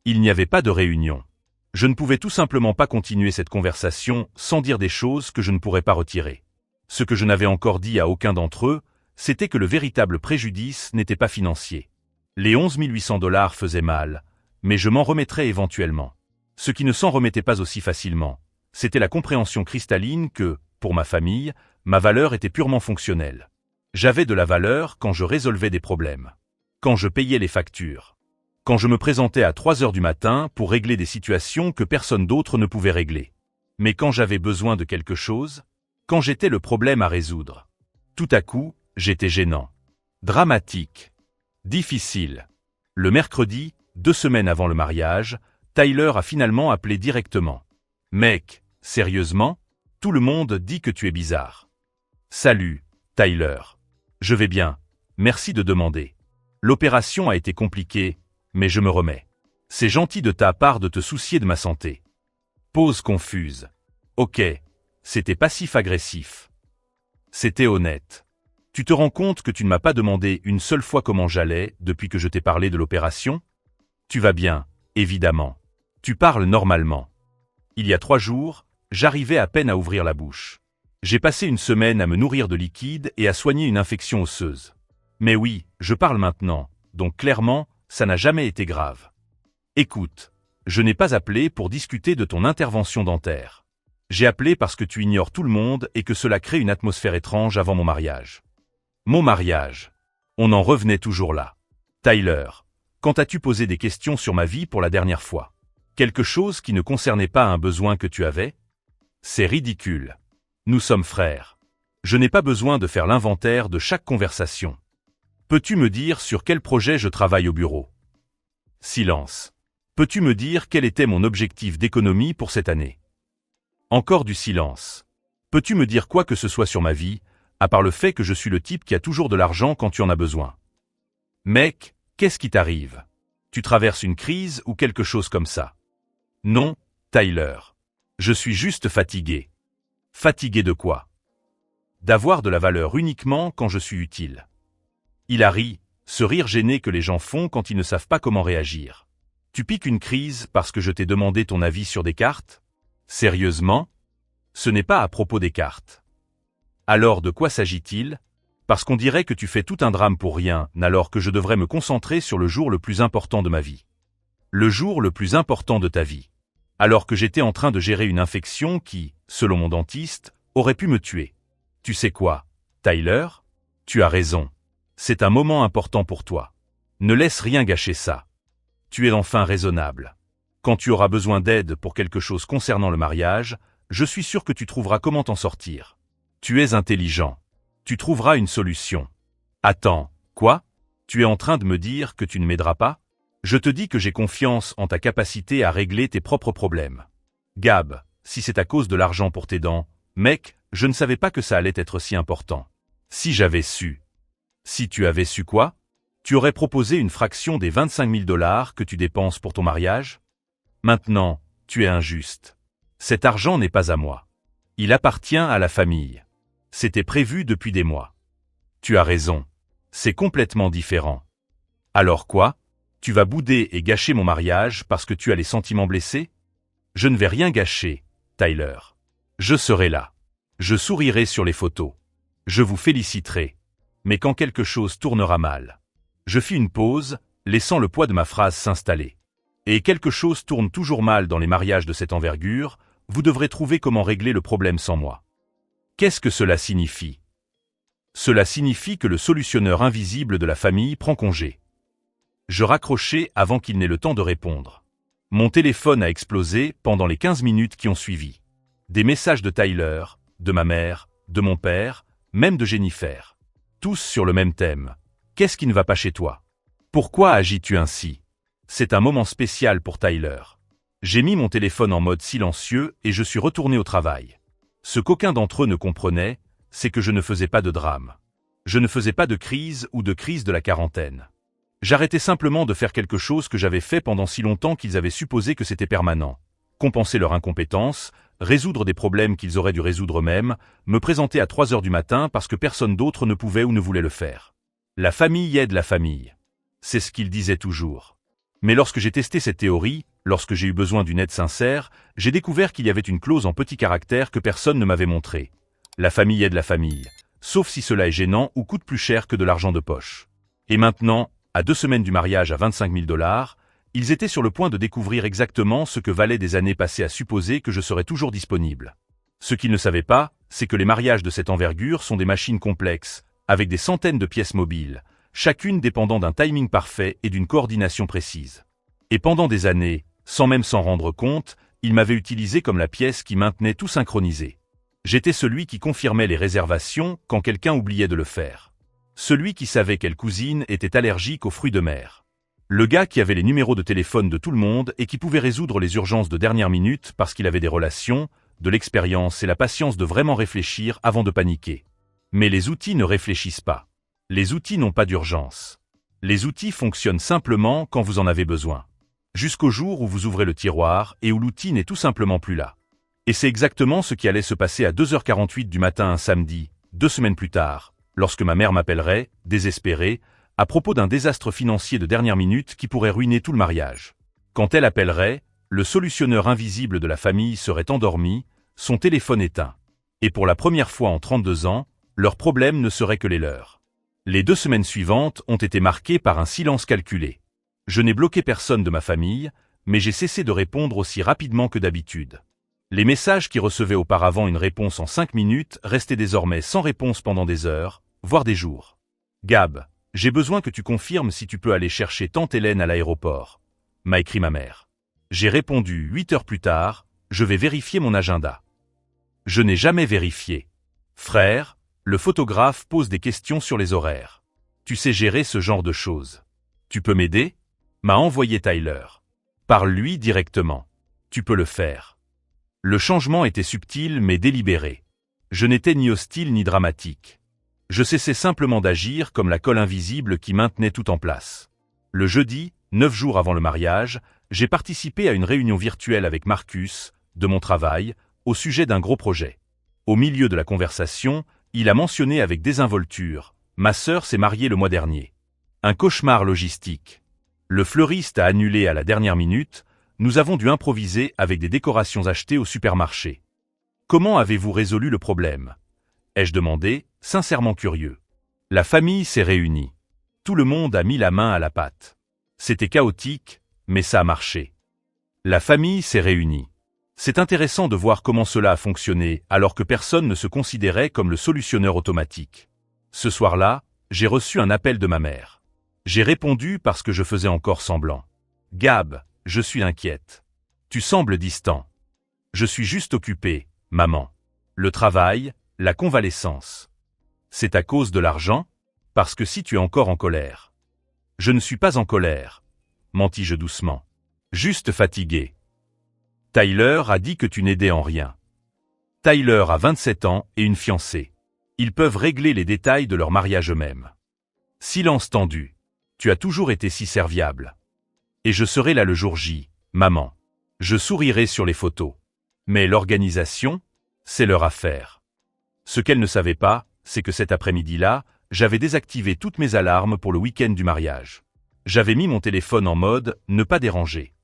Il n'y avait pas de réunion. Je ne pouvais tout simplement pas continuer cette conversation sans dire des choses que je ne pourrais pas retirer. Ce que je n'avais encore dit à aucun d'entre eux, c'était que le véritable préjudice n'était pas financier. Les 11 800 $ faisaient mal, mais je m'en remettrais éventuellement. Ce qui ne s'en remettait pas aussi facilement, c'était la compréhension cristalline que, pour ma famille, ma valeur était purement fonctionnelle. J'avais de la valeur quand je résolvais des problèmes. Quand je payais les factures. Quand je me présentais à 3 heures du matin pour régler des situations que personne d'autre ne pouvait régler. Mais quand j'avais besoin de quelque chose, quand j'étais le problème à résoudre. Tout à coup, j'étais gênant. Dramatique. Difficile. Le mercredi, 2 semaines avant le mariage, Tyler a finalement appelé directement. Mec, sérieusement? Tout le monde dit que tu es bizarre. Salut, Tyler. Je vais bien. Merci de demander. L'opération a été compliquée, mais je me remets. C'est gentil de ta part de te soucier de ma santé. Pause confuse. Ok. C'était passif-agressif. C'était honnête. Tu te rends compte que tu ne m'as pas demandé une seule fois comment j'allais depuis que je t'ai parlé de l'opération? Tu vas bien, évidemment. Tu parles normalement. Il y a 3 jours, j'arrivais à peine à ouvrir la bouche. J'ai passé une semaine à me nourrir de liquide et à soigner une infection osseuse. Mais oui, je parle maintenant, donc clairement, ça n'a jamais été grave. Écoute, je n'ai pas appelé pour discuter de ton intervention dentaire. J'ai appelé parce que tu ignores tout le monde et que cela crée une atmosphère étrange avant mon mariage. Mon mariage. On en revenait toujours là. Tyler, quand as-tu posé des questions sur ma vie pour la dernière fois? Quelque chose qui ne concernait pas un besoin que tu avais? C'est ridicule. Nous sommes frères. Je n'ai pas besoin de faire l'inventaire de chaque conversation. Peux-tu me dire sur quel projet je travaille au bureau? Silence. Peux-tu me dire quel était mon objectif d'économie pour cette année? Encore du silence. Peux-tu me dire quoi que ce soit sur ma vie, À part le fait que je suis le type qui a toujours de l'argent quand tu en as besoin. Mec, qu'est-ce qui t'arrive? Tu traverses une crise ou quelque chose comme ça? Non, Tyler. Je suis juste fatigué. Fatigué de quoi? D'avoir de la valeur uniquement quand je suis utile. Il a ri, ce rire gêné que les gens font quand ils ne savent pas comment réagir. Tu piques une crise parce que je t'ai demandé ton avis sur des cartes? Sérieusement? Ce n'est pas à propos des cartes. Alors de quoi s'agit-il? Parce qu'on dirait que tu fais tout un drame pour rien, alors que je devrais me concentrer sur le jour le plus important de ma vie. Le jour le plus important de ta vie. Alors que j'étais en train de gérer une infection qui, selon mon dentiste, aurait pu me tuer. Tu sais quoi, Tyler? Tu as raison. C'est un moment important pour toi. Ne laisse rien gâcher ça. Tu es enfin raisonnable. Quand tu auras besoin d'aide pour quelque chose concernant le mariage, je suis sûr que tu trouveras comment t'en sortir. Tu es intelligent. Tu trouveras une solution. Attends, quoi? Tu es en train de me dire que tu ne m'aideras pas? Je te dis que j'ai confiance en ta capacité à régler tes propres problèmes. Gab, si c'est à cause de l'argent pour tes dents, mec, je ne savais pas que ça allait être si important. Si j'avais su. Si tu avais su quoi? Tu aurais proposé une fraction des 25 000 $ que tu dépenses pour ton mariage? Maintenant, tu es injuste. Cet argent n'est pas à moi. Il appartient à la famille. C'était prévu depuis des mois. Tu as raison. C'est complètement différent. Alors quoi? Tu vas bouder et gâcher mon mariage parce que tu as les sentiments blessés? Je ne vais rien gâcher, Tyler. Je serai là. Je sourirai sur les photos. Je vous féliciterai. Mais quand quelque chose tournera mal. Je fis une pause, laissant le poids de ma phrase s'installer. Et quelque chose tourne toujours mal dans les mariages de cette envergure, vous devrez trouver comment régler le problème sans moi. Qu'est-ce que cela signifie? Cela signifie que le solutionneur invisible de la famille prend congé. Je raccrochai avant qu'il n'ait le temps de répondre. Mon téléphone a explosé pendant les 15 minutes qui ont suivi. Des messages de Tyler, de ma mère, de mon père, même de Jennifer. Tous sur le même thème. Qu'est-ce qui ne va pas chez toi? Pourquoi agis-tu ainsi? C'est un moment spécial pour Tyler. J'ai mis mon téléphone en mode silencieux et je suis retourné au travail. Ce qu'aucun d'entre eux ne comprenait, c'est que je ne faisais pas de drame. Je ne faisais pas de crise ou de crise de la quarantaine. J'arrêtais simplement de faire quelque chose que j'avais fait pendant si longtemps qu'ils avaient supposé que c'était permanent. Compenser leur incompétence, résoudre des problèmes qu'ils auraient dû résoudre eux-mêmes, me présenter à 3 heures du matin parce que personne d'autre ne pouvait ou ne voulait le faire. La famille aide la famille. C'est ce qu'ils disaient toujours. Mais lorsque j'ai testé cette théorie, lorsque j'ai eu besoin d'une aide sincère, j'ai découvert qu'il y avait une clause en petit caractère que personne ne m'avait montrée. La famille aide la famille, sauf si cela est gênant ou coûte plus cher que de l'argent de poche. Et maintenant, à 2 semaines du mariage à 25 000 $, ils étaient sur le point de découvrir exactement ce que valaient des années passées à supposer que je serais toujours disponible. Ce qu'ils ne savaient pas, c'est que les mariages de cette envergure sont des machines complexes, avec des centaines de pièces mobiles, chacune dépendant d'un timing parfait et d'une coordination précise. Et pendant des années, sans même s'en rendre compte, ils m'avaient utilisé comme la pièce qui maintenait tout synchronisé. J'étais celui qui confirmait les réservations quand quelqu'un oubliait de le faire. Celui qui savait quelle cousine était allergique aux fruits de mer. Le gars qui avait les numéros de téléphone de tout le monde et qui pouvait résoudre les urgences de dernière minute parce qu'il avait des relations, de l'expérience et la patience de vraiment réfléchir avant de paniquer. Mais les outils ne réfléchissent pas. Les outils n'ont pas d'urgence. Les outils fonctionnent simplement quand vous en avez besoin. Jusqu'au jour où vous ouvrez le tiroir et où l'outil n'est tout simplement plus là. Et c'est exactement ce qui allait se passer à 2h48 du matin un samedi, 2 semaines plus tard, lorsque ma mère m'appellerait, désespérée, à propos d'un désastre financier de dernière minute qui pourrait ruiner tout le mariage. Quand elle appellerait, le solutionneur invisible de la famille serait endormi, son téléphone éteint. Et pour la première fois en 32 ans, leurs problèmes ne seraient que les leurs. Les 2 semaines suivantes ont été marquées par un silence calculé. Je n'ai bloqué personne de ma famille, mais j'ai cessé de répondre aussi rapidement que d'habitude. Les messages qui recevaient auparavant une réponse en 5 minutes restaient désormais sans réponse pendant des heures, voire des jours. Gab, j'ai besoin que tu confirmes si tu peux aller chercher tante Hélène à l'aéroport, m'a écrit ma mère. J'ai répondu 8 heures plus tard, je vais vérifier mon agenda. Je n'ai jamais vérifié. Frère, le photographe pose des questions sur les horaires. Tu sais gérer ce genre de choses. Tu peux m'aider? M'a envoyé Tyler. Parle-lui directement. Tu peux le faire. Le changement était subtil mais délibéré. Je n'étais ni hostile ni dramatique. Je cessais simplement d'agir comme la colle invisible qui maintenait tout en place. Le jeudi, 9 jours avant le mariage, j'ai participé à une réunion virtuelle avec Marcus, de mon travail, au sujet d'un gros projet. Au milieu de la conversation, il a mentionné avec désinvolture « Ma sœur s'est mariée le mois dernier. Un cauchemar logistique. Le fleuriste a annulé à la dernière minute, nous avons dû improviser avec des décorations achetées au supermarché. Comment avez-vous résolu le problème ? Ai-je demandé, sincèrement curieux. La famille s'est réunie. Tout le monde a mis la main à la pâte. C'était chaotique, mais ça a marché. La famille s'est réunie. C'est intéressant de voir comment cela a fonctionné alors que personne ne se considérait comme le solutionneur automatique. Ce soir-là, j'ai reçu un appel de ma mère. J'ai répondu parce que je faisais encore semblant. « Gab, je suis inquiète. Tu sembles distant. Je suis juste occupé, maman. Le travail, la convalescence. C'est à cause de l'argent ? Parce que si tu es encore en colère. » Je ne suis pas en colère, mentis-je doucement. Juste fatigué. Tyler a dit que tu n'aidais en rien. Tyler a 27 ans et une fiancée. Ils peuvent régler les détails de leur mariage eux-mêmes. Silence tendu. Tu as toujours été si serviable. Et je serai là le jour J, maman. Je sourirai sur les photos. Mais l'organisation, c'est leur affaire. Ce qu'elle ne savait pas, c'est que cet après-midi-là, j'avais désactivé toutes mes alarmes pour le week-end du mariage. J'avais mis mon téléphone en mode « Ne pas déranger ».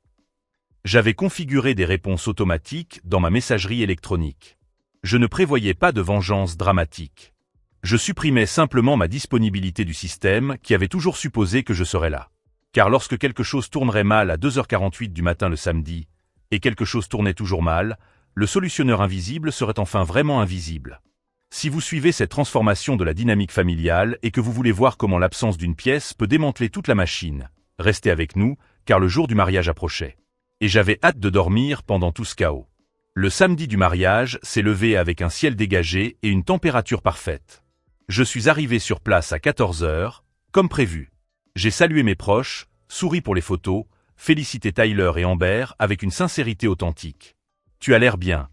J'avais configuré des réponses automatiques dans ma messagerie électronique. Je ne prévoyais pas de vengeance dramatique. Je supprimais simplement ma disponibilité du système qui avait toujours supposé que je serais là. Car lorsque quelque chose tournerait mal à 2h48 du matin le samedi, et quelque chose tournait toujours mal, le solutionneur invisible serait enfin vraiment invisible. Si vous suivez cette transformation de la dynamique familiale et que vous voulez voir comment l'absence d'une pièce peut démanteler toute la machine, restez avec nous, car le jour du mariage approchait. Et j'avais hâte de dormir pendant tout ce chaos. Le samedi du mariage s'est levé avec un ciel dégagé et une température parfaite. Je suis arrivé sur place à 14h, comme prévu. J'ai salué mes proches, souri pour les photos, félicité Tyler et Amber avec une sincérité authentique. « Tu as l'air bien »,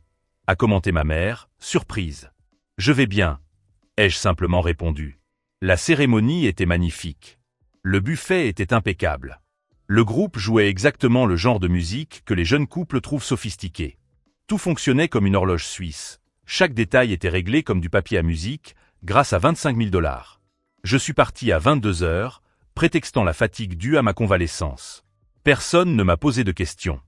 a commenté ma mère, surprise. « Je vais bien », ai-je simplement répondu. La cérémonie était magnifique. Le buffet était impeccable. Le groupe jouait exactement le genre de musique que les jeunes couples trouvent sophistiqué. Tout fonctionnait comme une horloge suisse. Chaque détail était réglé comme du papier à musique, grâce à 25 000 $. Je suis parti à 22h, prétextant la fatigue due à ma convalescence. Personne ne m'a posé de questions.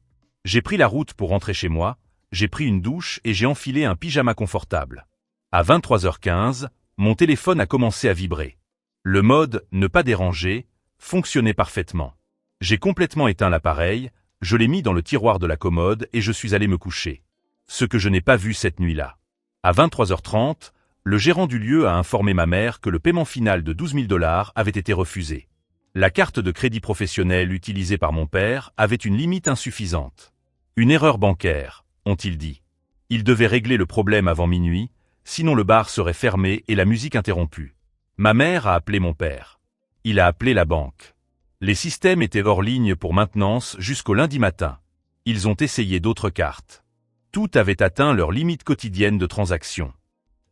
J'ai pris la route pour rentrer chez moi, j'ai pris une douche et j'ai enfilé un pyjama confortable. À 23h15, mon téléphone a commencé à vibrer. Le mode « Ne pas déranger » fonctionnait parfaitement. J'ai complètement éteint l'appareil, je l'ai mis dans le tiroir de la commode et je suis allé me coucher. Ce que je n'ai pas vu cette nuit-là. À 23h30, le gérant du lieu a informé ma mère que le paiement final de 12 000 $ avait été refusé. La carte de crédit professionnelle utilisée par mon père avait une limite insuffisante. Une erreur bancaire, ont-ils dit. Ils devaient régler le problème avant minuit, sinon le bar serait fermé et la musique interrompue. Ma mère a appelé mon père. Il a appelé la banque. Les systèmes étaient hors ligne pour maintenance jusqu'au lundi matin. Ils ont essayé d'autres cartes. Tout avait atteint leur limite quotidienne de transaction.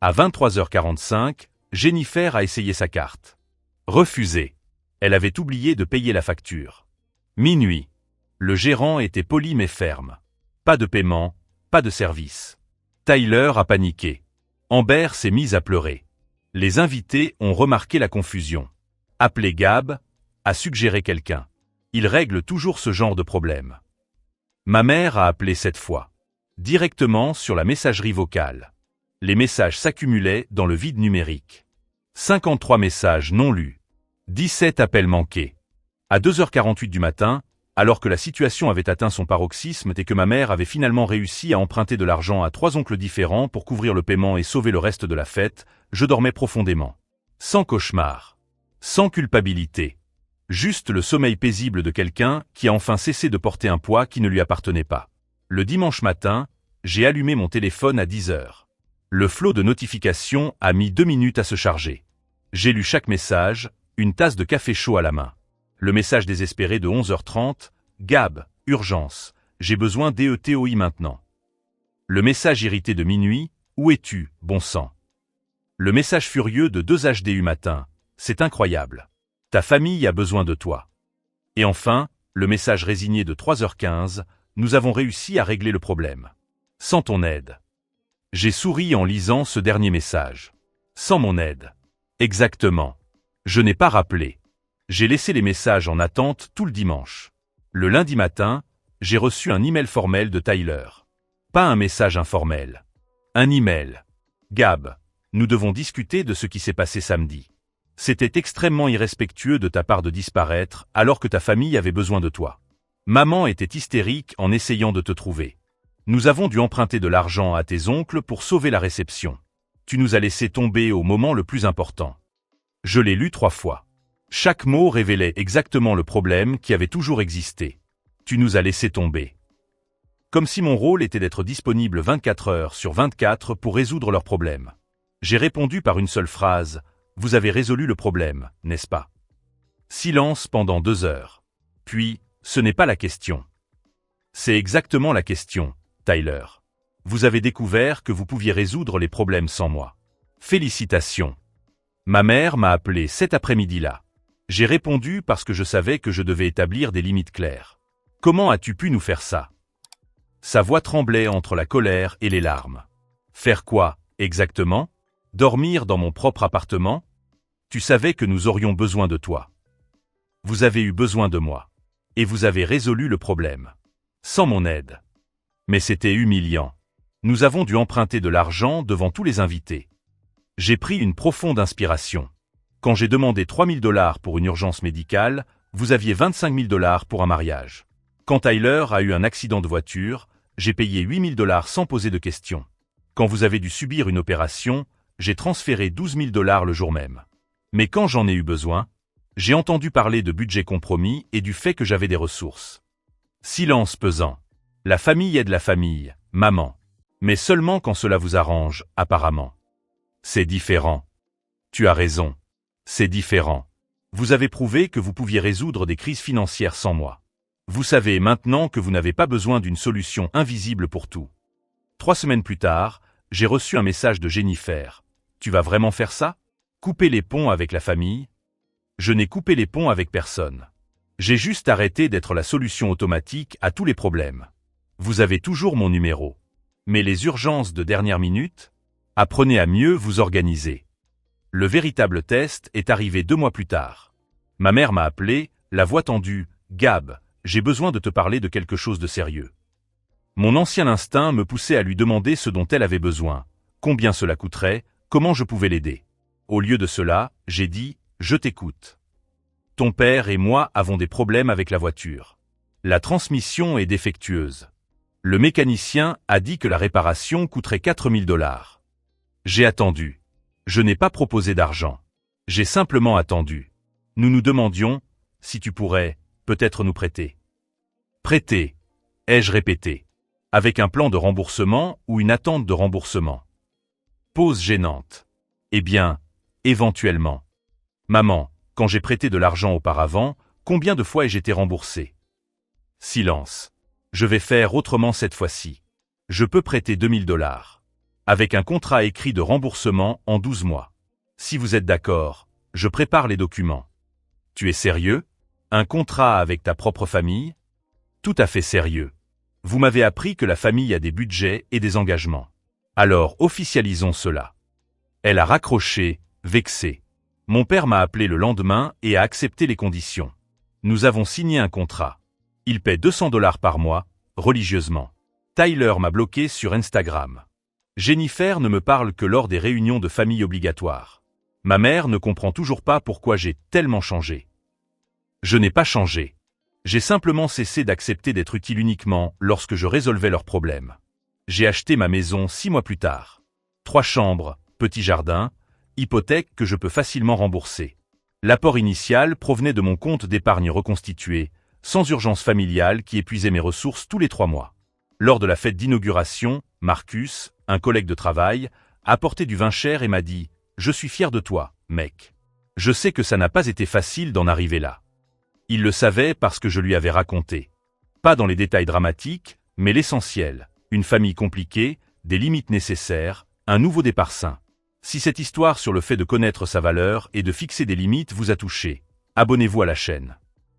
À 23h45, Jennifer a essayé sa carte. Refusé. Elle avait oublié de payer la facture. Minuit. Le gérant était poli mais ferme. Pas de paiement, pas de service. Tyler a paniqué. Amber s'est mise à pleurer. Les invités ont remarqué la confusion. Appelez Gab, a suggéré quelqu'un. Il règle toujours ce genre de problème. Ma mère a appelé cette fois. Directement sur la messagerie vocale. Les messages s'accumulaient dans le vide numérique. 53 messages non lus. 17 appels manqués. À 2h48 du matin, alors que la situation avait atteint son paroxysme et que ma mère avait finalement réussi à emprunter de l'argent à 3 oncles différents pour couvrir le paiement et sauver le reste de la fête, je dormais profondément. Sans cauchemar. Sans culpabilité. Juste le sommeil paisible de quelqu'un qui a enfin cessé de porter un poids qui ne lui appartenait pas. Le dimanche matin, j'ai allumé mon téléphone à 10h. Le flot de notifications a mis 2 minutes à se charger. J'ai lu chaque message, une tasse de café chaud à la main. Le message désespéré de 11h30, Gab, urgence, j'ai besoin d'ETOI maintenant. Le message irrité de minuit, où es-tu, bon sang? Le message furieux de 2HDU matin. C'est incroyable. Ta famille a besoin de toi. Et enfin, le message résigné de 3h15. Nous avons réussi à régler le problème. Sans ton aide. J'ai souri en lisant ce dernier message. Sans mon aide. Exactement. Je n'ai pas rappelé. J'ai laissé les messages en attente tout le dimanche. Le lundi matin, j'ai reçu un email formel de Tyler. Pas un message informel. Un email. Gab, nous devons discuter de ce qui s'est passé samedi. C'était extrêmement irrespectueux de ta part de disparaître alors que ta famille avait besoin de toi. Maman était hystérique en essayant de te trouver. Nous avons dû emprunter de l'argent à tes oncles pour sauver la réception. Tu nous as laissé tomber au moment le plus important. Je l'ai lu 3 fois. Chaque mot révélait exactement le problème qui avait toujours existé. Tu nous as laissé tomber. Comme si mon rôle était d'être disponible 24 heures sur 24 pour résoudre leurs problèmes. J'ai répondu par une seule phrase. Vous avez résolu le problème, n'est-ce pas? Silence pendant 2 heures. Puis, ce n'est pas la question. C'est exactement la question, Tyler. Vous avez découvert que vous pouviez résoudre les problèmes sans moi. Félicitations. Ma mère m'a appelé cet après-midi-là. J'ai répondu parce que je savais que je devais établir des limites claires. Comment as-tu pu nous faire ça? Sa voix tremblait entre la colère et les larmes. Faire quoi, exactement? Dormir dans mon propre appartement? Tu savais que nous aurions besoin de toi. Vous avez eu besoin de moi. Et vous avez résolu le problème. Sans mon aide. Mais c'était humiliant. Nous avons dû emprunter de l'argent devant tous les invités. J'ai pris une profonde inspiration. Quand j'ai demandé 3 000 $ pour une urgence médicale, vous aviez 25 000 $ pour un mariage. Quand Tyler a eu un accident de voiture, j'ai payé 8 000 $ sans poser de questions. Quand vous avez dû subir une opération, j'ai transféré 12 000 $ le jour même. Mais quand j'en ai eu besoin, j'ai entendu parler de budget compromis et du fait que j'avais des ressources. Silence pesant. La famille aide la famille, maman. Mais seulement quand cela vous arrange, apparemment. C'est différent. Tu as raison. C'est différent. Vous avez prouvé que vous pouviez résoudre des crises financières sans moi. Vous savez maintenant que vous n'avez pas besoin d'une solution invisible pour tout. 3 semaines plus tard, j'ai reçu un message de Jennifer. Tu vas vraiment faire ça? Couper les ponts avec la famille? Je n'ai coupé les ponts avec personne. J'ai juste arrêté d'être la solution automatique à tous les problèmes. Vous avez toujours mon numéro. Mais les urgences de dernière minute? Apprenez à mieux vous organiser. Le véritable test est arrivé 2 mois plus tard. Ma mère m'a appelé, la voix tendue. Gab, j'ai besoin de te parler de quelque chose de sérieux. Mon ancien instinct me poussait à lui demander ce dont elle avait besoin, combien cela coûterait, comment je pouvais l'aider. Au lieu de cela, j'ai dit, je t'écoute. Ton père et moi avons des problèmes avec la voiture. La transmission est défectueuse. Le mécanicien a dit que la réparation coûterait 4 000 $. J'ai attendu. Je n'ai pas proposé d'argent. J'ai simplement attendu. Nous nous demandions, si tu pourrais, peut-être nous prêter. Prêter, ai-je répété, avec un plan de remboursement ou une attente de remboursement. Pause gênante. Eh bien, éventuellement. Maman, quand j'ai prêté de l'argent auparavant, combien de fois ai-je été remboursé? Silence. Je vais faire autrement cette fois-ci. Je peux prêter 2 000 $. Avec un contrat écrit de remboursement en 12 mois. Si vous êtes d'accord, je prépare les documents. Tu es sérieux? Un contrat avec ta propre famille? Tout à fait sérieux. Vous m'avez appris que la famille a des budgets et des engagements. Alors officialisons cela. Elle a raccroché, vexée. Mon père m'a appelé le lendemain et a accepté les conditions. Nous avons signé un contrat. Il paie 200 $ par mois, religieusement. Tyler m'a bloqué sur Instagram. Jennifer ne me parle que lors des réunions de famille obligatoires. Ma mère ne comprend toujours pas pourquoi j'ai tellement changé. Je n'ai pas changé. J'ai simplement cessé d'accepter d'être utile uniquement lorsque je résolvais leurs problèmes. J'ai acheté ma maison 6 mois plus tard. 3 chambres, petit jardin, hypothèque que je peux facilement rembourser. L'apport initial provenait de mon compte d'épargne reconstitué, sans urgence familiale qui épuisait mes ressources tous les 3 mois. Lors de la fête d'inauguration, Marcus, un collègue de travail, a apporté du vin cher et m'a dit « Je suis fier de toi, mec. Je sais que ça n'a pas été facile d'en arriver là. » Il le savait parce que je lui avais raconté. Pas dans les détails dramatiques, mais l'essentiel. Une famille compliquée, des limites nécessaires, un nouveau départ sain. Si cette histoire sur le fait de connaître sa valeur et de fixer des limites vous a touché, abonnez-vous à la chaîne.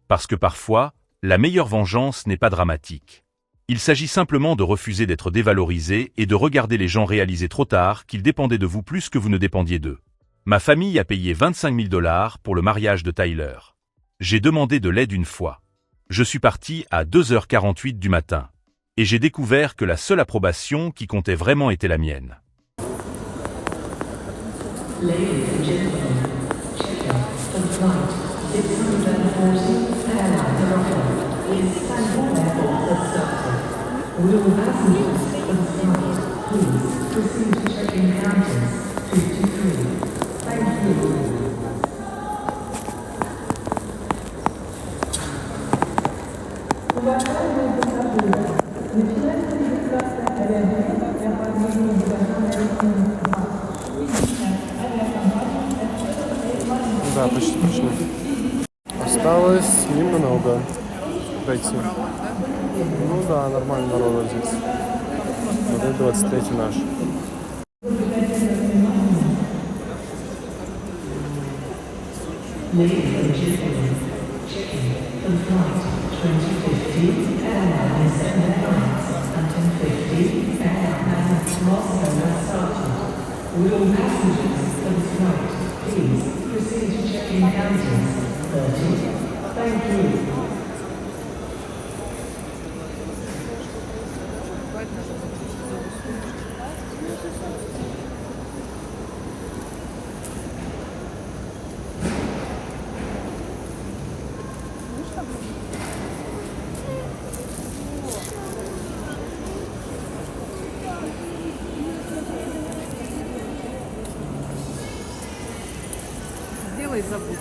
Parce que parfois, la meilleure vengeance n'est pas dramatique. Il s'agit simplement de refuser d'être dévalorisé et de regarder les gens réaliser trop tard qu'ils dépendaient de vous plus que vous ne dépendiez d'eux. Ma famille a payé 25 000 $ pour le mariage de Tyler. J'ai demandé de l'aide une fois. Je suis parti à 2h48 du matin. Et j'ai découvert que la seule approbation qui comptait vraiment était la mienne. Ladies and gentlemen, check out the flight 640 Airline Morocco is Istanbul Airport has started. Will all passengers on flight please proceed to check-in counters 53. Thank you. Да, почти пришли. Осталось немного пройти. Ну да, нормально народу здесь. Вот это 23-й наш. Ladies and gentlemen, checking from flight 2050 airline is 7 flights and 1050 airline Moscow has started. Will all passengers for this flight please proceed to check-in counters 30. Thank you. Сделай забудь.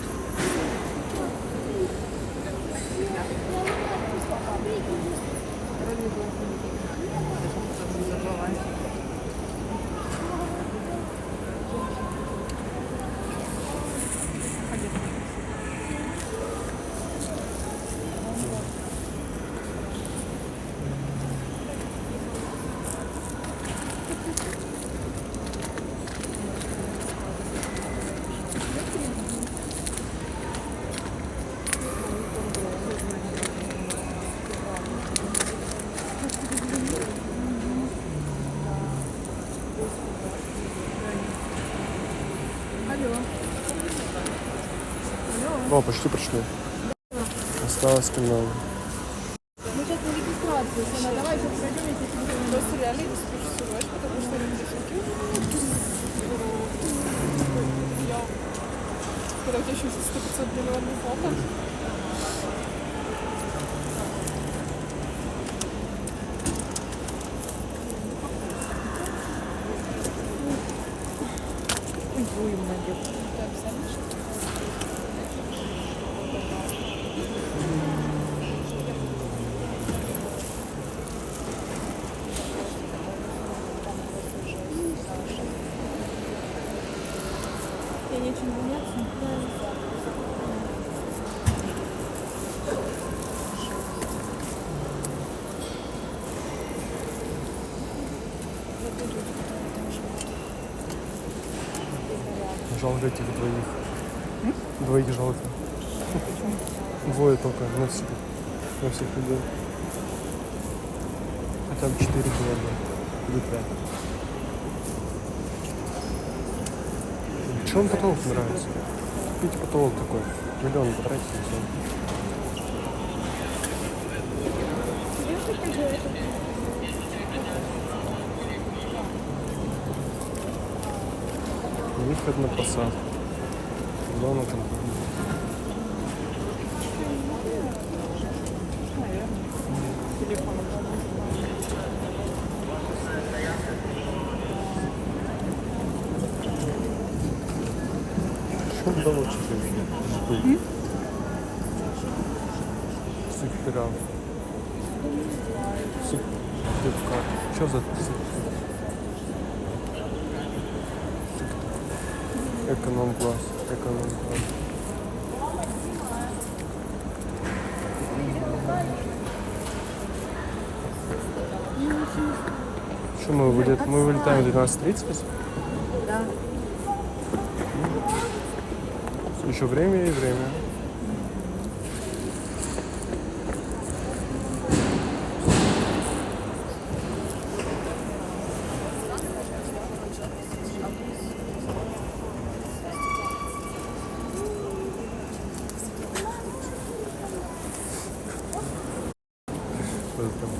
О, почти пришли. Осталось немного. Мы сейчас на регистрацию, Сана, давай сейчас пройдем, если ты просто реально не спешишь, потому что они когда у тебя еще 100-500 миллионов фото. Ой, многие. Ты обсадишь? Я нечем заняться. Жалко этих двоих. Двоих жалко. Двое только на всех людей. Хотя бы 4 было бы. Или 5. Чего он потолок нравится? Купите потолок такой. Миллион потратить и все. Выход на посадку. Куда она там? Что дало тебе? Сыпирал. Сыпка. Что за сыпка? Эконом-класс. Эконом-класс. Что мы вылетаем в 12:30? Да. Еще время и время. Что это там?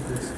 Здесь,